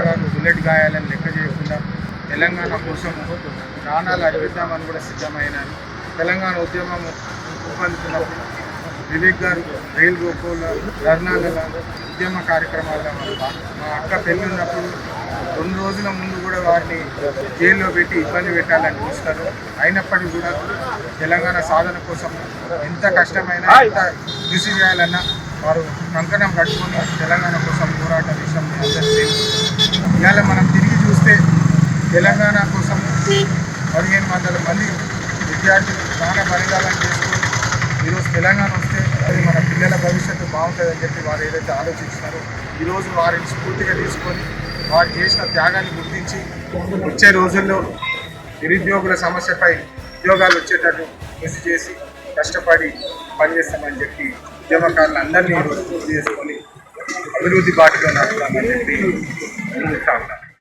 గారు బుల్లెట్ గాయాలను లెక్క చేయకుండా తెలంగాణ కోసం ప్రాణాలు అర్పిద్దామని కూడా సిద్ధమైనారు. తెలంగాణ ఉద్యమం ఊపందుతున్నప్పుడు వివేక్ గారు రైలు గోకుల ధర్నాల ఉద్యమ కార్యక్రమాల్లో మా అక్క పెళ్ళి ఉన్నప్పుడు 2 రోజుల ముందు కూడా వారిని జైల్లో పెట్టి ఇబ్బంది పెట్టాలని చూస్తారు. అయినప్పటికీ కూడా తెలంగాణ సాధన కోసం ఎంత కష్టమైనా ఎంత కృషి చేయాలన్నా వారు కంకణం కట్టుకొని తెలంగాణ కోసం పోరాట విషయం అందరికీ తెలుసు. ఇవాళ మనం తిరిగి చూస్తే తెలంగాణ కోసం 1500 మంది విద్యార్థులు ప్రాణ బలిదానాలు చేసుకొని ఈరోజు తెలంగాణ వస్తే అది మన పిల్లల భవిష్యత్తు బాగుంటుందని చెప్పి వారు ఏదైతే ఆలోచించినారో ఈరోజు వారిని స్ఫూర్తిగా తీసుకొని వారు చేసిన త్యాగాన్ని గుర్తించి వచ్చే రోజుల్లో నిరుద్యోగుల సమస్యపై ఉద్యోగాలు వచ్చేటట్టు కృషి చేసి కష్టపడి పనిచేస్తామని చెప్పి ఉద్యమకారులు అందరినీ ఈరోజు గుర్తు చేసుకొని అభివృద్ధి బాటలో నడుపుతామని చెప్పి